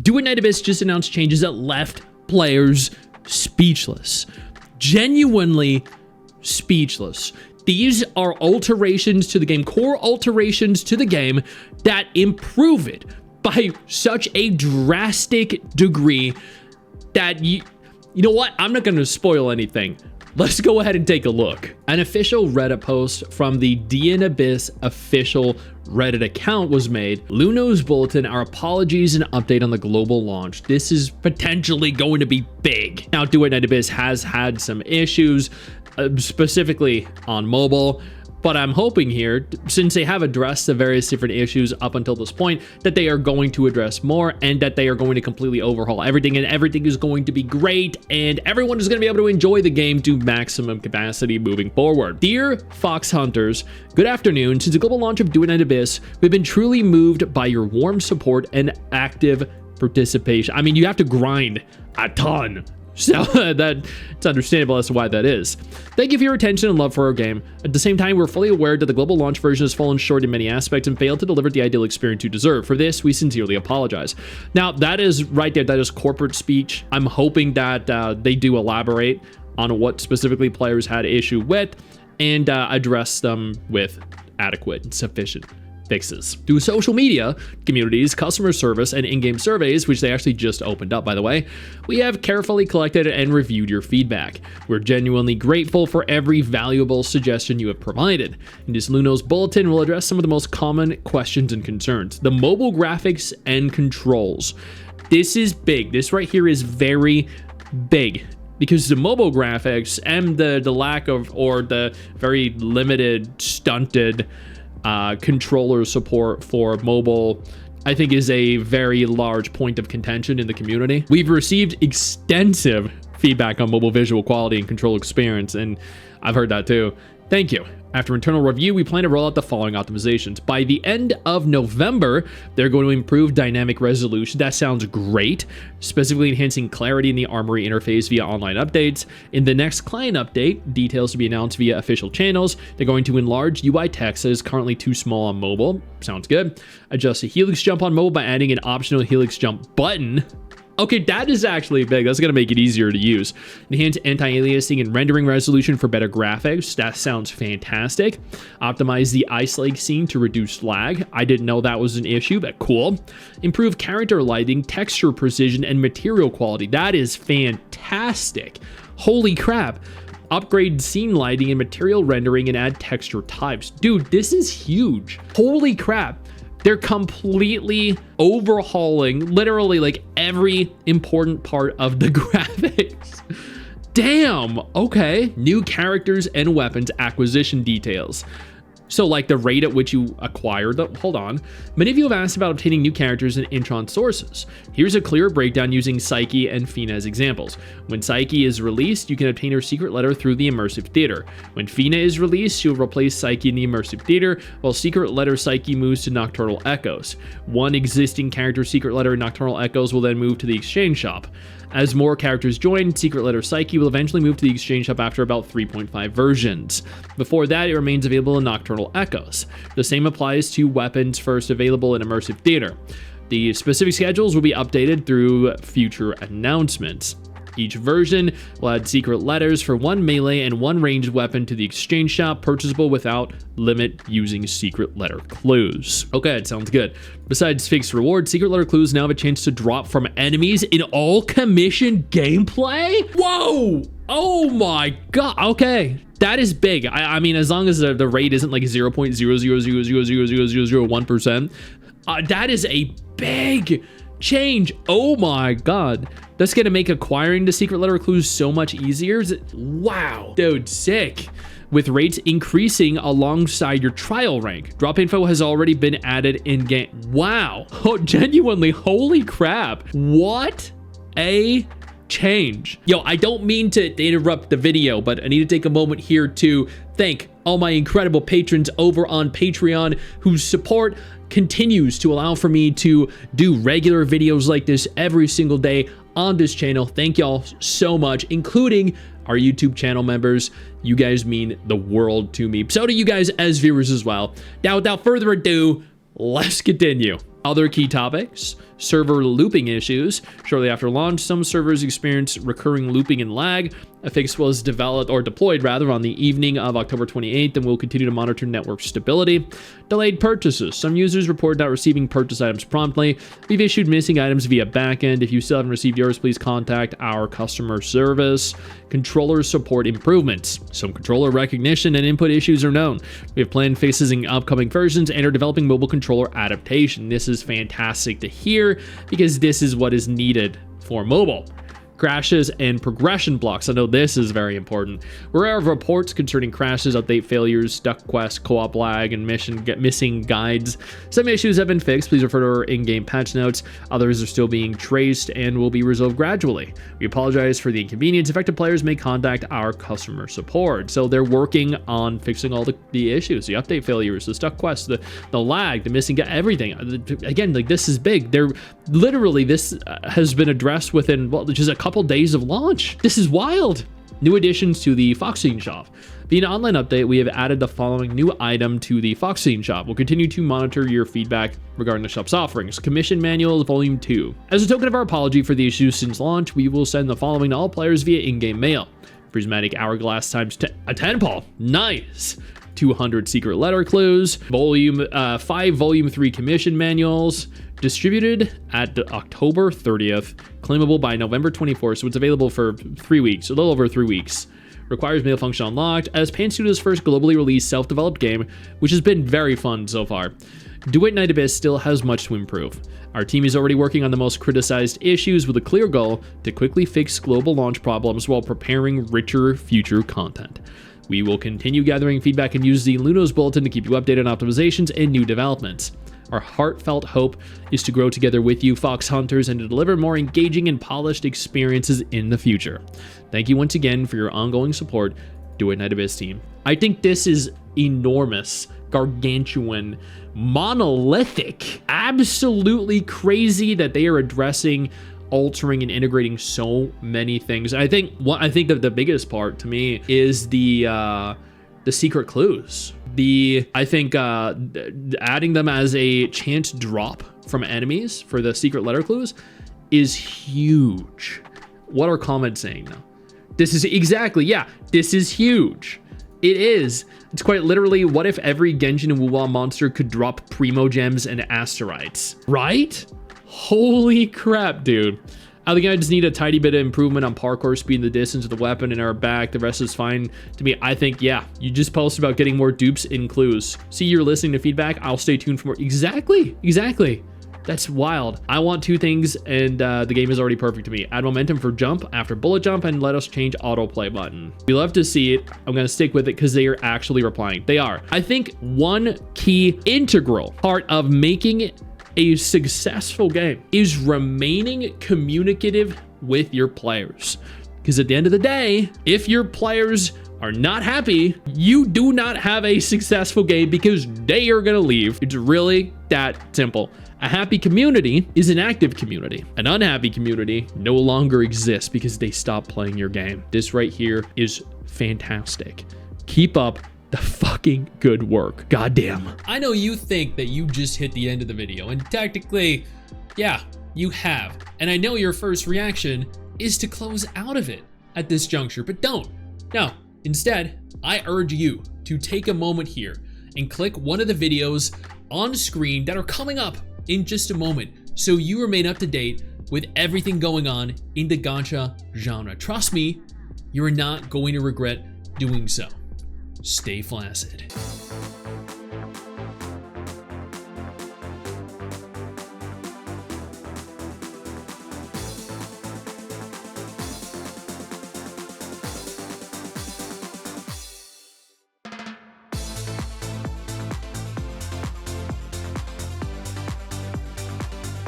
Duet just announced changes that left players speechless. Genuinely speechless. These are alterations to the game, core alterations to the game that improve it by such a drastic degree that you know what? I'm not going to spoil anything. Let's go ahead and take a look. An official Reddit post from the Duet official Reddit account was made. Luno's Bulletin, our apologies and update on the global launch. This is potentially going to be big. Now, Duet has had some issues, specifically on mobile, but I'm hoping here, since they have addressed the various different issues up until this point, that they are going to address more and that they are going to completely overhaul everything, and everything is going to be great and everyone is going to be able to enjoy the game to maximum capacity moving forward. Dear Fox Hunters, good afternoon. Since the global launch of Duet we've been truly moved by your warm support and active participation. I mean, you have to grind a ton. So it's understandable as to why that is. Thank you for your attention and love for our game. At the same time, we're fully aware that the global launch version has fallen short in many aspects and failed to deliver the ideal experience you deserve. For this, we sincerely apologize. Now, that is right there. That is corporate speech. I'm hoping that they do elaborate on what specifically players had issue with and address them with adequate and sufficient fixes. Through social media, communities, customer service, and in-game surveys, which they actually just opened up, by the way, we have carefully collected and reviewed your feedback. We're genuinely grateful for every valuable suggestion you have provided. In this Luno's Bulletin, we'll address some of the most common questions and concerns. The mobile graphics and controls. This is big. This right here is very big, because the mobile graphics and the lack of, or the very limited, stunted controller support for mobile, I think, is a very large point of contention in the community. We've received extensive feedback on mobile visual quality and control experience, and I've heard that too. Thank you. After internal review, we plan to roll out the following optimizations. By the end of November, they're going to improve dynamic resolution. That sounds great. Specifically enhancing clarity in the Armory interface via online updates. In the next client update, details to be announced via official channels. They're going to enlarge UI text that is currently too small on mobile. Sounds good. Adjust the helix jump on mobile by adding an optional helix jump button. Okay, that is actually big. That's going to make it easier to use. Enhance anti-aliasing and rendering resolution for better graphics. That sounds fantastic. Optimize the ice lake scene to reduce lag. I didn't know that was an issue, but cool. Improve character lighting, texture precision, and material quality. That is fantastic. Holy crap. Upgrade scene lighting and material rendering and add texture types. Dude, this is huge. Holy crap. They're completely overhauling literally like every important part of the graphics. Damn. Okay. New characters and weapons acquisition details. So like the rate at which you acquire them. Hold on. Many of you have asked about obtaining new characters in Intron sources. Here's a clear breakdown using Psyche and Fina as examples. When Psyche is released, you can obtain her secret letter through the Immersive Theater. When Fina is released, she'll replace Psyche in the Immersive Theater, while Secret Letter Psyche moves to Nocturnal Echoes. One existing character's Secret Letter in Nocturnal Echoes will then move to the Exchange Shop. As more characters join, Secret Letter Psyche will eventually move to the Exchange Shop after about 3.5 versions. Before that, it remains available in Nocturnal Echoes. The same applies to weapons first available in Immersive Theater. The specific schedules will be updated through future announcements. Each version will add secret letters for one melee and one ranged weapon to the Exchange Shop, purchasable without limit using secret letter clues. Okay, it sounds good. Besides fixed rewards, secret letter clues now have a chance to drop from enemies in all commission gameplay? Whoa! Oh my god. Okay. That is big. I mean, as long as the rate isn't like 0.000000001%, that is a big change. Oh my god. That's gonna make acquiring the secret letter clues so much easier. Wow. Dude, sick. With rates increasing alongside your trial rank. Drop info has already been added in game. Wow. Oh, genuinely, holy crap. What a change. Yo, I don't mean to interrupt the video, but I need to take a moment here to thank all my incredible patrons over on Patreon whose support continues to allow for me to do regular videos like this every single day on this channel. Thank y'all so much, including our YouTube channel members. You guys mean the world to me. So do you guys as viewers as well. Now, without further ado, let's continue. Other key topics. server looping issues. Shortly after launch, some servers experienced recurring looping and lag. A fix was developed or deployed rather on the evening of October 28th and will continue to monitor network stability. Delayed purchases. Some users reported not receiving purchase items promptly. We've issued missing items via backend. If you still haven't received yours, please contact our customer service. Controller support improvements. Some controller recognition and input issues are known. We have planned fixes in upcoming versions and are developing mobile controller adaptation. This is fantastic to hear because this is what is needed for mobile. Crashes and progression blocks. I know this is very important. We're aware of reports concerning crashes, update failures, stuck quests, co-op lag, and missing guides. Some issues have been fixed. Please refer to our in-game patch notes. Others are still being traced and will be resolved gradually. We apologize for the inconvenience. Affected players may contact our customer support. So they're working on fixing all the issues, the update failures, the stuck quests, the lag, the missing everything. Again, like this is big. They're literally, this has been addressed within just a couple days of launch. This is wild. New additions to the Foxine shop. Via an online update, we have added the following new item to the Foxine shop. We'll continue to monitor your feedback regarding the shop's offerings. Commission Manual Volume 2. As a token of our apology for the issues since launch, we will send the following to all players via in-game mail. Prismatic Hourglass times a 10 ball. Nice. 200 secret letter clues. 5 Volume 3 commission manuals. Distributed at October 30th, claimable by November 24th, so it's available for 3 weeks, a little over 3 weeks. Requires mail function unlocked, as Panstudios' first globally released self-developed game, which has been very fun so far. Duet Night Abyss still has much to improve. Our team is already working on the most criticized issues with a clear goal to quickly fix global launch problems while preparing richer future content. We will continue gathering feedback and use the Lunos Bulletin to keep you updated on optimizations and new developments. Our heartfelt hope is to grow together with you, Fox Hunters, and to deliver more engaging and polished experiences in the future. Thank you once again for your ongoing support, Duet Night Abyss team. I think this is enormous, gargantuan, monolithic, absolutely crazy that they are addressing, altering, and integrating so many things. I think that the biggest part to me is the secret clues. Adding them as a chance drop from enemies for the secret letter clues is huge. What are comments saying now? This is exactly, yeah, this is huge. It is. It's quite literally, what if every Genshin and Wuwa monster could drop Primo Gems and Asteroids, right? Holy crap, dude. I think I just need a tiny bit of improvement on parkour speed and the distance of the weapon in our back. The rest is fine to me. I think, yeah, you just posted about getting more dupes in clues. See, you're listening to feedback. I'll stay tuned for more. Exactly. That's wild. I want two things, and the game is already perfect to me. Add momentum for jump after bullet jump, and let us change autoplay button. We love to see it. I'm gonna stick with it because they are actually replying. They are. I think one key integral part of making a successful game is remaining communicative with your players. Because at the end of the day, if your players are not happy, you do not have a successful game because they are gonna leave. It's really that simple. A happy community is an active community. An unhappy community no longer exists because they stop playing your game. This right here is fantastic. Keep up the fucking good work. Goddamn. I know you think that you just hit the end of the video, and technically, yeah, you have. And I know your first reaction is to close out of it at this juncture, but don't. No, instead, I urge you to take a moment here and click one of the videos on screen that are coming up in just a moment so you remain up to date with everything going on in the gacha genre. Trust me, you're not going to regret doing so. Stay flaccid.